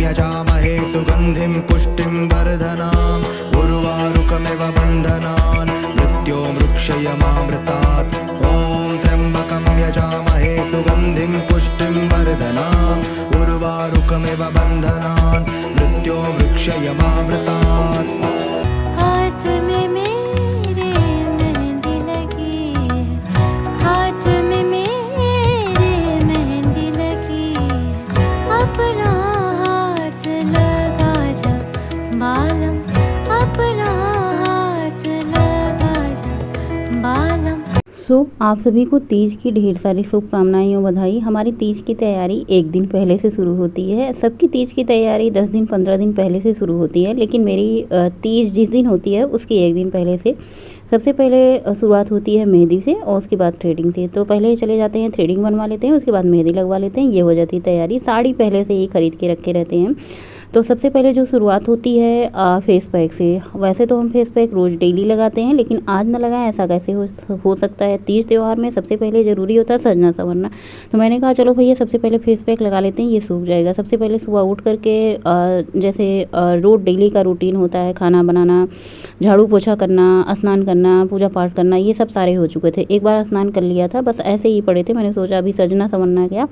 यजामहे सुगन्धिं पुष्टिं वर्धनाम् उर्वारुकमिव बन्धनान् मृत्योर्मुक्षयमामृतात् ॐ त्र्यम्बकं यजामहे सुगन्धिं पुष्टिं वर्धनाम् उर्वारुकमिव बन्धनान् मृत्योर्मुक्षयमामृतात्। हाथ में मेरे मेहंदी लगी है, हाथ में मेरे मेहंदी लगी है, अपना हाथ लगा जा बालम, अपना हाथ लगा जा बालम। आप सभी को तीज की ढेर सारी शुभकामनाएं और बधाई। हमारी तीज की तैयारी एक दिन पहले से शुरू होती है। सबकी तीज की तैयारी 10 दिन 15 दिन पहले से शुरू होती है, लेकिन मेरी तीज जिस दिन होती है उसकी एक दिन पहले से। सबसे पहले शुरुआत होती है मेहंदी से और उसके बाद थ्रेडिंग से। तो पहले चले जाते हैं, थ्रेडिंग बनवा लेते हैं, उसके बाद मेहंदी लगवा लेते हैं, ये हो जाती है तैयारी। साड़ी पहले से ही खरीद के रखे रहते हैं। तो सबसे पहले जो शुरुआत होती है फेस पैक से। वैसे तो हम फेस पैक रोज़ डेली लगाते हैं, लेकिन आज ना लगाएं ऐसा कैसे हो सकता है। तीज त्यौहार में सबसे पहले ज़रूरी होता है सजना संवरना। तो मैंने कहा चलो भैया सबसे पहले फेस पैक लगा लेते हैं, ये सूख जाएगा। सबसे पहले सुबह उठ करके जैसे रोज़ डेली का रूटीन होता है, खाना बनाना, झाड़ू पोछा करना, स्नान करना, पूजा पाठ करना, ये सब सारे हो चुके थे। एक बार स्नान कर लिया था, बस ऐसे ही पड़े थे। मैंने सोचा अभी सजना संवरना क्या,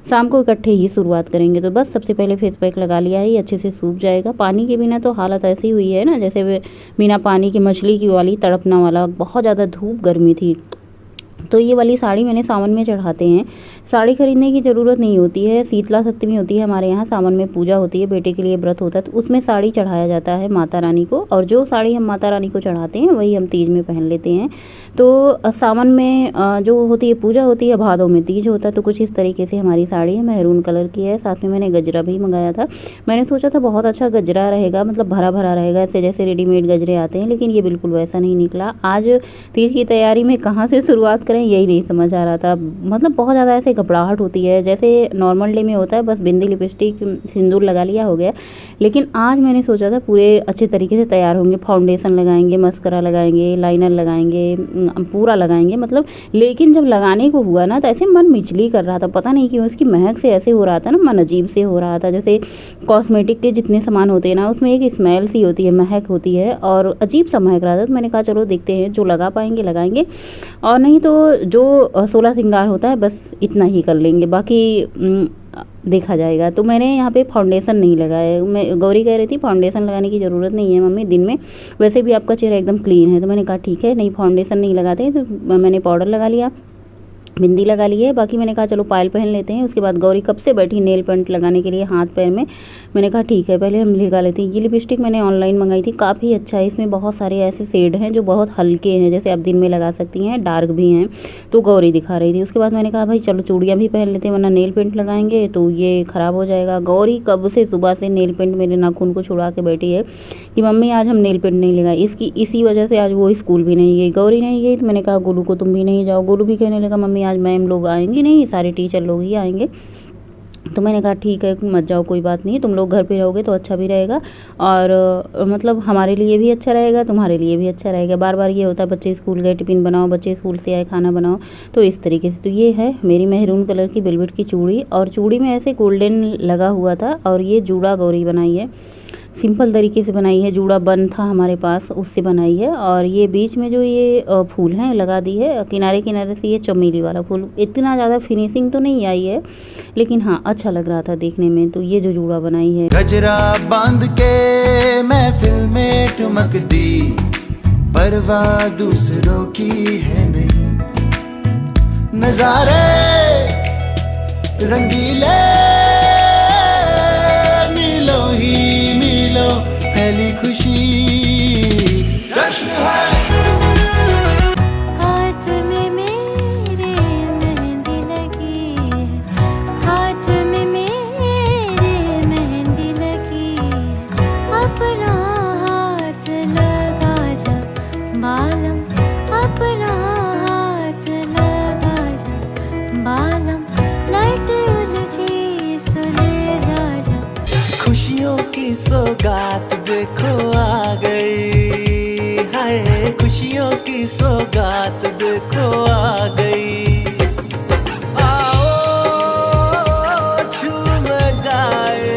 शाम को इकट्ठे ही शुरुआत करेंगे। तो बस सबसे पहले फेस पैक लगा लिया है, ये अच्छे से सूख जाएगा। पानी के बिना तो हालत ऐसी हुई है ना, जैसे बिना पानी की मछली की वाली तड़पना वाला। बहुत ज़्यादा धूप गर्मी थी। तो ये वाली साड़ी मैंने सावन में चढ़ाते हैं। साड़ी खरीदने की ज़रूरत नहीं होती है। शीतला सप्तमी होती है हमारे यहाँ, सावन में पूजा होती है, बेटे के लिए व्रत होता है, तो उसमें साड़ी चढ़ाया जाता है माता रानी को। और जो साड़ी हम माता रानी को चढ़ाते हैं वही हम तीज में पहन लेते हैं। तो सावन में जो होती है पूजा होती है, भादों में तीज होता है। तो कुछ इस तरीके से हमारी साड़ी है, मैरून कलर की है। साथ में मैंने गजरा भी मंगाया था। मैंने सोचा था बहुत अच्छा गजरा रहेगा, मतलब भरा भरा रहेगा, ऐसे जैसे रेडीमेड गजरे आते हैं, लेकिन ये बिल्कुल वैसा नहीं निकला। आज तीज की तैयारी में कहाँ से शुरुआत करें यही नहीं समझ आ रहा था। मतलब बहुत ज़्यादा ऐसे घबराहट होती है, जैसे नॉर्मल डे में होता है, बस बिंदी लिपस्टिक सिंदूर लगा लिया हो गया। लेकिन आज मैंने सोचा था पूरे अच्छे तरीके से तैयार होंगे, फाउंडेशन लगाएंगे, मस्करा लगाएंगे, लाइनर लगाएंगे, पूरा लगाएंगे मतलब। लेकिन जब लगाने को हुआ ना तो ऐसे मन मिचली कर रहा था, पता नहीं क्यों। उसकी महक से ऐसे हो रहा था ना, मन अजीब से हो रहा था। जैसे कॉस्मेटिक के जितने सामान होते हैं ना, उसमें एक स्मेल सी होती है, महक होती है, और अजीब सा महक रहा था। तो मैंने कहा चलो देखते हैं, जो लगा पाएंगे लगाएंगे, और नहीं तो जो 16 श्रृंगार होता है बस इतना ही कर लेंगे, बाकी देखा जाएगा। तो मैंने यहाँ पे फाउंडेशन नहीं लगाया। मैं गौरी कह रही थी फाउंडेशन लगाने की ज़रूरत नहीं है मम्मी, दिन में वैसे भी आपका चेहरा एकदम क्लीन है। तो मैंने कहा ठीक है, नहीं फाउंडेशन नहीं लगाते। तो मैंने पाउडर लगा लिया, बिंदी लगा ली है, बाकी मैंने कहा चलो पायल पहन लेते हैं। उसके बाद गौरी कब से बैठी नेल पेंट लगाने के लिए हाथ पैर में। मैंने कहा ठीक है पहले हम लगा लेते हैं। ये लिपस्टिक मैंने ऑनलाइन मंगाई थी, काफ़ी अच्छा है। इसमें बहुत सारे ऐसे शेड हैं जो बहुत हल्के हैं, जैसे आप दिन में लगा सकती हैं, डार्क भी हैं। तो गौरी दिखा रही थी। उसके बाद मैंने कहा भाई चलो चूड़ियाँ भी पहन लेते हैं, वरना नेल पेंट लगाएंगे तो ये ख़राब हो जाएगा। गौरी कब से सुबह से नेल पेंट मेरे नाखून को छुड़ा के बैठी है कि मम्मी आज हम नेल पेंट नहीं लगाए। इसी वजह से आज वो स्कूल भी नहीं गई, गौरी नहीं गई। तो मैंने कहा गोलू को तुम भी नहीं जाओ। गोलू भी कहने लगा मम्मी आज मैम लोग आएंगे नहीं, सारे टीचर लोग ही आएंगे। तो मैंने कहा ठीक है मत जाओ, कोई बात नहीं, तुम लोग घर पे रहोगे तो अच्छा भी रहेगा, और मतलब हमारे लिए भी अच्छा रहेगा, तुम्हारे लिए भी अच्छा रहेगा। बार बार ये होता है बच्चे स्कूल गए टिफ़िन बनाओ, बच्चे स्कूल से आए खाना बनाओ, तो इस तरीके से। तो ये है मेरी मैरून कलर की वेलवेट की चूड़ी, और चूड़ी में ऐसे गोल्डन लगा हुआ था। और ये जूड़ा गौरी बनाई है, सिंपल तरीके से बनाई है। जूड़ा बन था हमारे पास, उससे बनाई है। और ये बीच में जो ये फूल हैं लगा दी है, किनारे किनारे से ये चमेली वाला फूल। इतना ज़्यादा फिनिशिंग तो नहीं आई है, लेकिन हाँ अच्छा लग रहा था देखने में। तो ये जो जूड़ा बनाई है, गजरा बांध के महफिल में ठुमक दी, परवाह दूसरों की है नहीं, नजारे रंगीले मिलो ही मिलो, पहली खुशी जश्न है। हाथ में मेरे मेहंदी लगी है, हाथ में मेरे मेहंदी लगी है, अपना हाथ लगा जा बालम, अपना हाथ लगा जा बालम, लट उलझी सुले जा जा। खुशियों की सौगात देखो आ गई, हाय खुशियों की सौगात देखो आ गई। आओ झूम गाए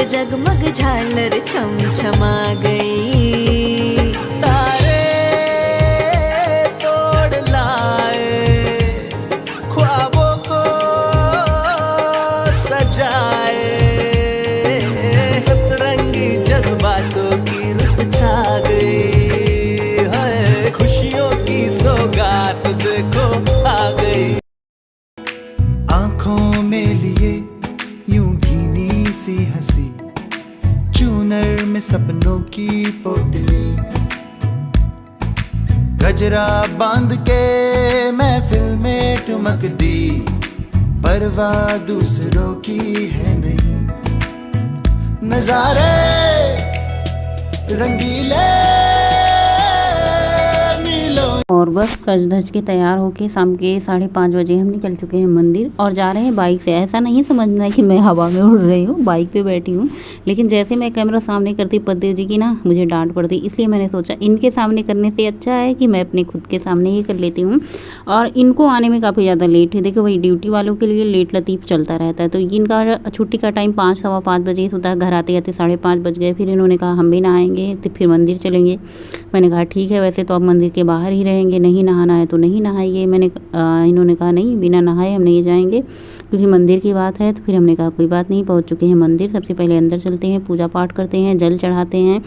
जगमग झालर छम छमा गई। तारे तोड़ लाए ख्वाबों को सजाए, सतरंगी जज्बातों की रुत छा गई है, खुशियों की सौगात देखो आ गई। आंखों में लिए यूं भीनी सी हंसी, चूनर में सपनों की पोटली, गजरा बांध के महफिल में ठुमक दी, परवाह दूसरों की है नहीं। नजारे रंगीले मीलों। और बस सज धज के तैयार होके शाम के 5:30 बजे हम निकल चुके हैं मंदिर और जा रहे हैं बाइक से। ऐसा नहीं समझना कि मैं हवा में उड़ रही हूँ, बाइक पे बैठी हूँ, लेकिन जैसे मैं कैमरा सामने करती पद्देव जी की ना मुझे डांट पड़ती, इसलिए मैंने सोचा इनके सामने करने से अच्छा है कि मैं अपने खुद के सामने ही कर लेती हूँ। और इनको आने में काफ़ी ज़्यादा लेट है। देखो वही ड्यूटी वालों के लिए लेट लतीफ़ चलता रहता है। तो इनका छुट्टी का टाइम 5 सवा 5 बजे होता है, घर आते आते 5:30 बज गए। फिर इन्होंने कहा हम भी नहाएंगे तो फिर मंदिर चलेंगे। मैंने कहा ठीक है, वैसे तो अब मंदिर के बाहर ही रहेंगे, नहीं नहाना है तो नहीं नहाइए। इन्होंने कहा नहीं, बिना नहाए हम नहीं जाएंगे क्योंकि मंदिर की बात है। तो फिर हमने कहा कोई बात नहीं, पहुंच चुके हैं मंदिर, सबसे पहले अंदर चलते हैं, पूजा पाठ करते हैं, जल चढ़ाते हैं।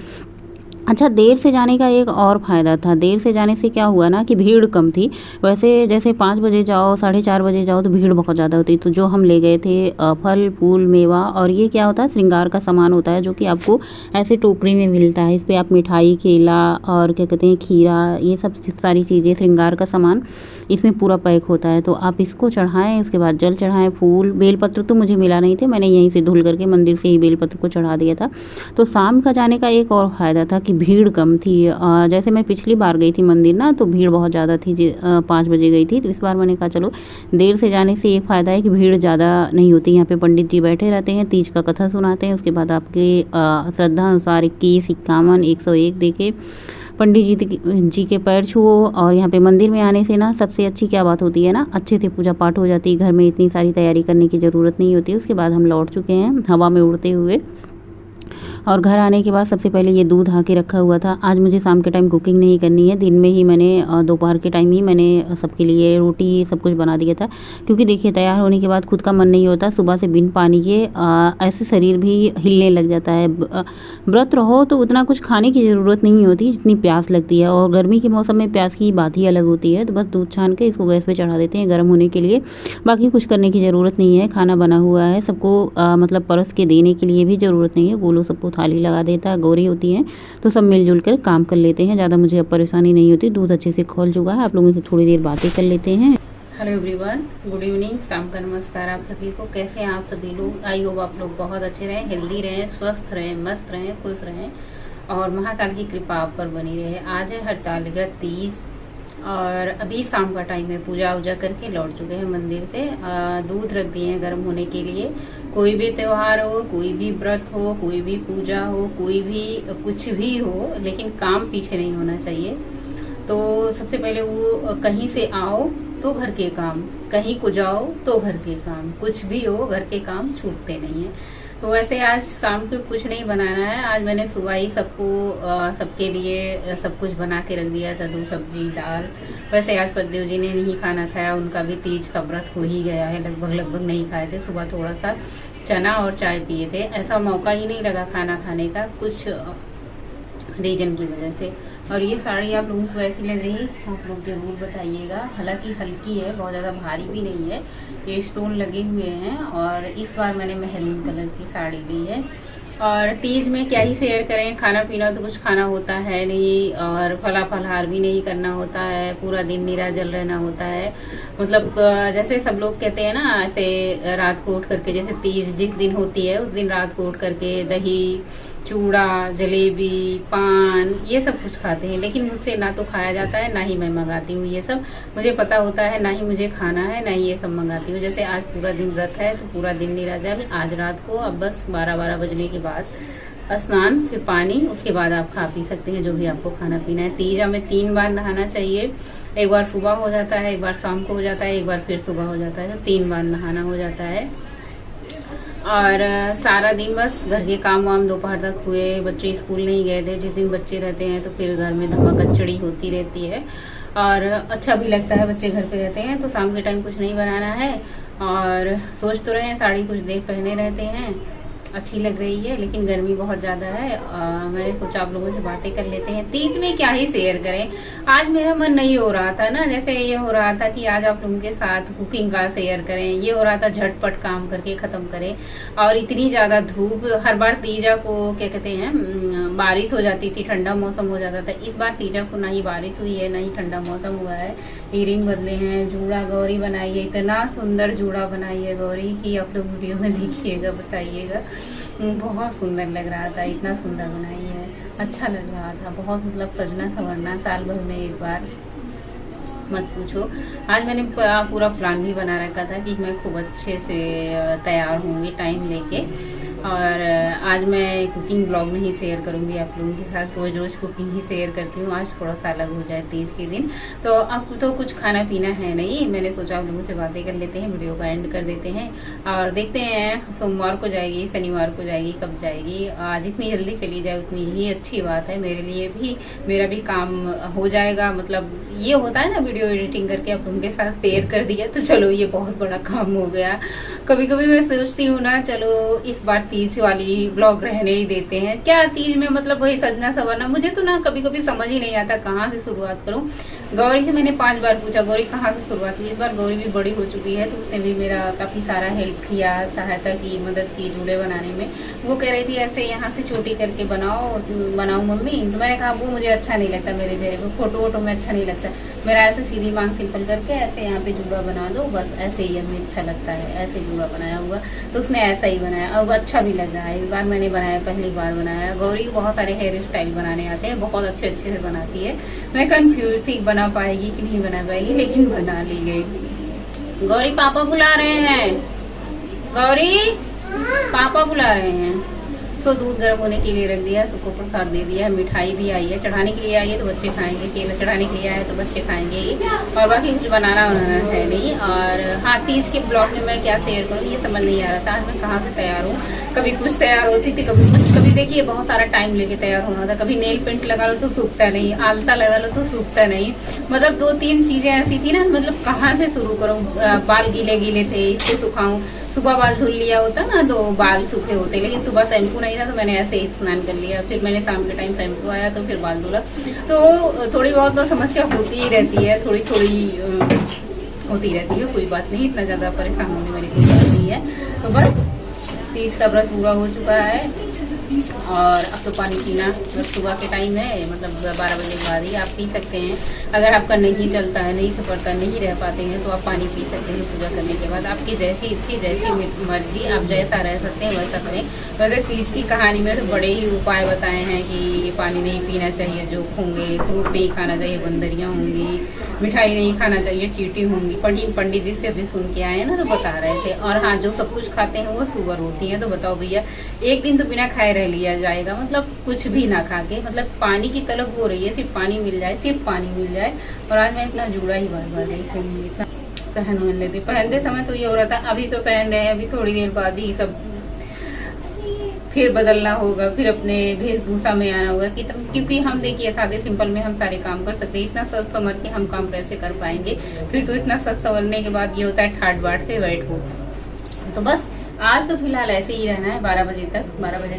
अच्छा, देर से जाने का एक और फ़ायदा था। देर से जाने से क्या हुआ ना कि भीड़ कम थी। वैसे जैसे 5 बजे जाओ 4:30 बजे जाओ तो भीड़ बहुत ज़्यादा होती। तो जो हम ले गए थे फल फूल मेवा, और ये क्या होता है श्रृंगार का सामान होता है जो कि आपको ऐसे टोकरी में मिलता है। इस पर आप मिठाई केला और क्या कहते हैं खीरा, ये सब सारी चीज़ें श्रृंगार का सामान इसमें पूरा पैक होता है। तो आप इसको चढ़ाएँ, उसके बाद जल चढ़ाएँ, फूल बेलपत्र तो मुझे मिला नहीं थे, मैंने यहीं से धुल करके मंदिर से ही बेलपत्र को चढ़ा दिया था। तो शाम का जाने का एक और फ़ायदा था कि भीड़ कम थी। जैसे मैं पिछली बार गई थी मंदिर ना तो भीड़ बहुत ज़्यादा थी, 5 बजे गई थी। तो इस बार मैंने कहा चलो देर से जाने से एक फ़ायदा है कि भीड़ ज़्यादा नहीं होती। यहाँ पे पंडित जी बैठे रहते हैं, तीज का कथा सुनाते हैं, उसके बाद आपके श्रद्धा अनुसार 21, 51, 101 देके पंडित जी के पैर छुओ। और यहाँ पे मंदिर में आने से ना सबसे अच्छी क्या बात होती है ना, अच्छे से पूजा पाठ हो जाती है। घर में इतनी सारी तैयारी करने की ज़रूरत नहीं होती। उसके बाद हम लौट चुके हैं हवा में उड़ते हुए। और घर आने के बाद सबसे पहले ये दूध आके रखा हुआ था। आज मुझे शाम के टाइम कुकिंग नहीं करनी है, दिन में ही मैंने दोपहर के टाइम ही मैंने सबके लिए रोटी सब कुछ बना दिया था। क्योंकि देखिए तैयार होने के बाद खुद का मन नहीं होता, सुबह से बिन पानी के ऐसे शरीर भी हिलने लग जाता है। व्रत रहो तो उतना कुछ खाने की ज़रूरत नहीं होती जितनी प्यास लगती है, और गर्मी के मौसम में प्यास की बात ही अलग होती है। तो बस दूध छान के इसको गैस पर चढ़ा देते हैं गर्म होने के लिए, बाकी कुछ करने की ज़रूरत नहीं है। खाना बना हुआ है, सबको मतलब परस के देने के लिए भी ज़रूरत नहीं है। गोलू सबको थाली लगा देता है, गौरी होती हैं तो सब मिलजुल कर काम कर लेते हैं, ज़्यादा मुझे अब परेशानी नहीं होती। दूध अच्छे से खोल चुका है, आप लोगों से थोड़ी देर बातें कर लेते हैं। हेलो एवरीवन, गुड इवनिंग, शाम का नमस्कार आप सभी को। कैसे हैं आप सभी लोग? आई होप आप लोग बहुत अच्छे रहें, हेल्दी रहें, स्वस्थ रहें, मस्त रहें, खुश रहें और महाकाल की कृपा आप पर बनी रहे। आज है हरतालिका तीज और अभी शाम का टाइम है, पूजा उजा करके लौट चुके हैं मंदिर से। दूध रख दिए हैं गर्म होने के लिए। कोई भी त्योहार हो, कोई भी व्रत हो, कोई भी पूजा हो, कोई भी कुछ भी हो, लेकिन काम पीछे नहीं होना चाहिए। तो सबसे पहले वो कहीं से आओ तो घर के काम, कहीं को जाओ तो घर के काम, कुछ भी हो घर के काम छूटते नहीं है। तो वैसे आज शाम को कुछ नहीं बनाना है। आज मैंने सुबह ही सबके लिए सब कुछ बना के रख दिया था, 2 सब्जी दाल। वैसे आज पद्देव जी ने नहीं खाना खाया, उनका भी तीज का व्रत हो ही गया है, लगभग नहीं खाए थे। सुबह थोड़ा सा चना और चाय पिए थे, ऐसा मौका ही नहीं लगा खाना खाने का कुछ रीजन की वजह से। और ये साड़ी आप लोगों को कैसी लग रही है आप लोग जरूर बताइएगा। हालांकि हल्की है, बहुत ज़्यादा भारी भी नहीं है, ये स्टोन लगे हुए हैं। और इस बार मैंने मेहरून कलर की साड़ी ली है। और तीज में क्या ही शेयर करें, खाना पीना तो कुछ खाना होता है नहीं, और फलाहार भी नहीं करना होता है, पूरा दिन निराजल रहना होता है। मतलब जैसे सब लोग कहते हैं ना, ऐसे रात को उठ करके, जैसे तीज जिस दिन होती है उस दिन रात को उठ करके दही चूड़ा जलेबी पान ये सब कुछ खाते हैं, लेकिन मुझसे ना तो खाया जाता है ना ही मैं मंगाती हूँ। ये सब मुझे पता होता है, ना ही मुझे खाना है ना ही ये सब मंगाती हूँ। जैसे आज पूरा दिन व्रत है तो पूरा दिन निराजल। आज रात को अब बस 12 बजने के बाद स्नान, फिर पानी, उसके बाद आप खा पी सकते हैं जो भी आपको खाना पीना है। तीजा में 3 बार नहाना चाहिए, एक बार सुबह हो जाता है, एक बार शाम को हो जाता है, एक बार फिर सुबह हो जाता है, तो 3 बार नहाना हो जाता है। और सारा दिन बस घर के काम वाम दोपहर तक हुए, बच्चे स्कूल नहीं गए थे। जिस दिन बच्चे रहते हैं तो फिर घर में धमाकचड़ी होती रहती है और अच्छा भी लगता है, बच्चे घर पे रहते हैं तो शाम के टाइम कुछ नहीं बनाना है। और सोच तो रहे हैं साड़ी कुछ देर पहने रहते हैं, अच्छी लग रही है, लेकिन गर्मी बहुत ज़्यादा है। मैंने सोचा आप लोगों से बातें कर लेते हैं। तीज में क्या ही शेयर करें, आज मेरा मन नहीं हो रहा था ना, जैसे ये हो रहा था कि आज आप लोगों के साथ कुकिंग का शेयर करें, ये हो रहा था झटपट काम करके ख़त्म करें। और इतनी ज़्यादा धूप, हर बार तीजा को क्या कहते हैं बारिश हो जाती थी, ठंडा मौसम हो जाता था। इस बार तीजा को ना ही बारिश हुई है ना ही ठंडा मौसम हुआ है। ईयरिंग बदले हैं, जूड़ा गौरी बनाई है, इतना सुंदर जूड़ा बनाई है गौरी की, आप लोग वीडियो में देखिएगा, बताइएगा। बहुत सुंदर लग रहा था, इतना सुंदर बनाई है, अच्छा लग रहा था बहुत, मतलब सजना संवरना साल भर में एक बार, मत पूछो। आज मैंने पूरा प्लान भी बना रखा था कि मैं खूब अच्छे से तैयार होंगी टाइम लेके। और आज मैं कुकिंग ब्लॉग नहीं शेयर करूंगी आप लोगों के साथ, रोज रोज कुकिंग ही शेयर करती हूँ। आज थोड़ा सा अलग हो जाए तीज के दिन, तो अब तो कुछ खाना पीना है नहीं, मैंने सोचा आप लोगों से बातें कर लेते हैं, वीडियो का एंड कर देते हैं और देखते हैं सोमवार को जाएगी, शनिवार को जाएगी, कब जाएगी। आज जितनी जल्दी चली जाए उतनी ही अच्छी बात है, मेरे लिए भी, मेरा भी काम हो जाएगा। मतलब ये होता है ना, वीडियो एडिटिंग करके आप उनके साथ शेयर कर दिया तो चलो ये बहुत बड़ा काम हो गया। कभी कभी मैं सोचती हूँ ना, चलो इस बार तीज वाली ब्लॉग रहने ही देते हैं। क्या तीज में मतलब वही सजना संवरना, मुझे तो ना कभी कभी समझ ही नहीं आता कहाँ से शुरुआत करूँ। गौरी से मैंने 5 बार पूछा गौरी कहाँ से शुरुआत की। इस बार गौरी भी बड़ी हो चुकी है तो उसने भी मेरा काफी सारा हेल्प किया, सहायता की, मदद की जूड़े बनाने में। वो कह रही थी ऐसे यहाँ से छोटी करके बनाओ मम्मी, तो मैंने कहा वो मुझे अच्छा नहीं लगता, मेरे चेहरे पर फोटो वोटो में अच्छा नहीं लगता, मेरा ऐसे सीधी मांग सिंपल करके ऐसे यहाँ पे जूड़ा बना दो, बस ऐसे ही हमें अच्छा लगता है, ऐसे जूड़ा बनाया हुआ। तो उसने ऐसा ही बनाया और वो अच्छा भी लग रहा है। इस बार मैंने बनाया, पहली बार बनाया। गौरी को बहुत सारे हेयर स्टाइल बनाने आते हैं, बहुत अच्छे अच्छे से बनाती है। मैं कंफ्यूज थी बना पाएगी कि नहीं बना पाएगी, लेकिन बना ली गई। गौरी पापा बुला रहे हैं, गौरी पापा बुला रहे हैं। सो दूध गर्म होने के लिए रख दिया, सबको प्रसाद दे दिया, मिठाई भी आई है, चढ़ाने के लिए आई है तो बच्चे खाएंगे, केला चढ़ाने के लिए आया है तो बच्चे खाएंगे, और बाकी कुछ बनाना है नहीं। और हाँ, तीज के ब्लॉग में मैं क्या शेयर करूँ ये समझ नहीं आ रहा था। आज मैं कहाँ से तैयार हूँ, कभी कुछ तैयार होती थी, कभी कुछ, कभी देखिए बहुत सारा टाइम लेके तैयार होना था। कभी नेल पेंट लगा लो तो सूखता नहीं, आलता लगा लो तो सूखता नहीं, मतलब 2-3 चीजें ऐसी थी ना, मतलब कहाँ से शुरू करूँ। बाल गीले गीले थे, इसको सुखाऊं, सुबह बाल धुल लिया होता ना तो बाल सूखे होते, लेकिन सुबह शैम्पू नहीं था तो मैंने ऐसे ही स्नान कर लिया। फिर मैंने शाम के टाइम शैम्पू आया तो फिर बाल धुला। तो थोड़ी बहुत तो समस्या होती ही रहती है, थोड़ी थोड़ी होती रहती है, कोई बात नहीं, इतना ज़्यादा परेशान होने वाली कोई बात नहीं है। तो बस तीज का व्रत पूरा हो चुका है और अब तो पानी पीना बस सुबह के टाइम है, मतलब 12 बजे के बाद ही आप पी सकते हैं। अगर आपका नहीं चलता है, नहीं सफरता, नहीं रह पाते हैं तो आप पानी पी सकते हैं पूजा करने के बाद। आपकी जैसी इच्छी, जैसी मर्जी, आप जैसा रह सकते हैं वैसा करें। वैसे तीज की कहानी में तो बड़े ही उपाय बताए हैं कि पानी नहीं पीना चाहिए, जोक होंगे, फ्रूट नहीं खाना चाहिए, बंदरियाँ होंगी, मिठाई नहीं खाना चाहिए, चींटी होंगी। पंडित जी से अभी सुन के आए हैं ना तो बता रहे थे। और हाँ, जो सब कुछ खाते हैं वो सुअर होती हैं। तो बताओ भैया, एक दिन तो बिना खाए रह लिया जाएगा, मतलब कुछ भी ना खा के, मतलब पानी की तलब हो रही है, सिर्फ पानी मिल जाए, सिर्फ पानी मिल जाए। और आज मैं इतना जूड़ा ही बार बार देखूंगी, इतना पहन लेती। पहनते समय तो ये हो रहा था, अभी तो पहन रहे हैं, अभी थोड़ी देर बाद ही सब फिर बदलना होगा, फिर अपने वेशभूषा में आना होगा, क्योंकि हम देखिए सादे सिंपल में हम सारे काम कर सकते हैं। इतना सच संवर के हम काम कैसे कर पाएंगे। फिर तो इतना सच संवरने के बाद ये होता है ठाट बाट से बैठ हो। तो बस आज तो फिलहाल ऐसे ही रहना है, 12 बजे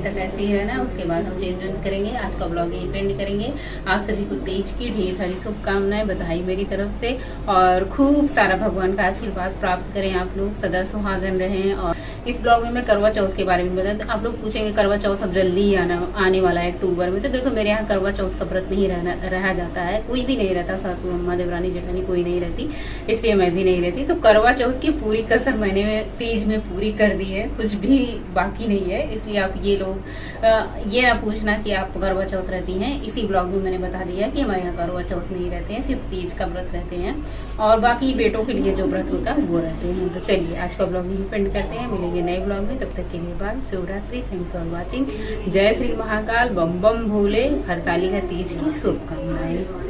तक ऐसे ही रहना है। उसके बाद हम चेंज वेंज करेंगे। आज का ब्लॉग यही एंड करेंगे। आप सभी को तीज की ढेर सारी शुभकामनाएं, बधाई मेरी तरफ से, और खूब सारा भगवान का आशीर्वाद प्राप्त करें आप लोग, सदा सुहागन रहें। और इस ब्लॉग में मैं करवा चौथ के बारे में बता, आप लोग पूछेंगे करवा चौथ अब जल्दी ही आने वाला है अक्टूबर में। तो देखो, मेरे यहाँ करवा चौथ का व्रत नहीं रहा जाता है, कोई भी नहीं रहता, सासू अम्मा देवरानी जेठानी कोई नहीं रहती, इसलिए मैं भी नहीं रहती। तो करवा चौथ की पूरी कसर मैंने तीज में पूरी कर दी है, कुछ भी बाकी नहीं है। इसलिए आप ये लोग ये ना पूछना कि आप करवा चौथ रहती हैं। इसी ब्लॉग में मैंने बता दिया कि हमारे यहाँ करवा चौथ नहीं रहते हैं, सिर्फ तीज का व्रत रहते हैं, और बाकी बेटों के लिए जो व्रत होता है वो रहते हैं। तो चलिए आज का ब्लॉग यहीं पेंड करते हैं, मिलेंगे नए ब्लॉग में, तब तक के लिए bye, Shivratri, thanks for watching. जय श्री महाकाल, बम बम भोले, हरतालिका तीज की शुभकामनाएं।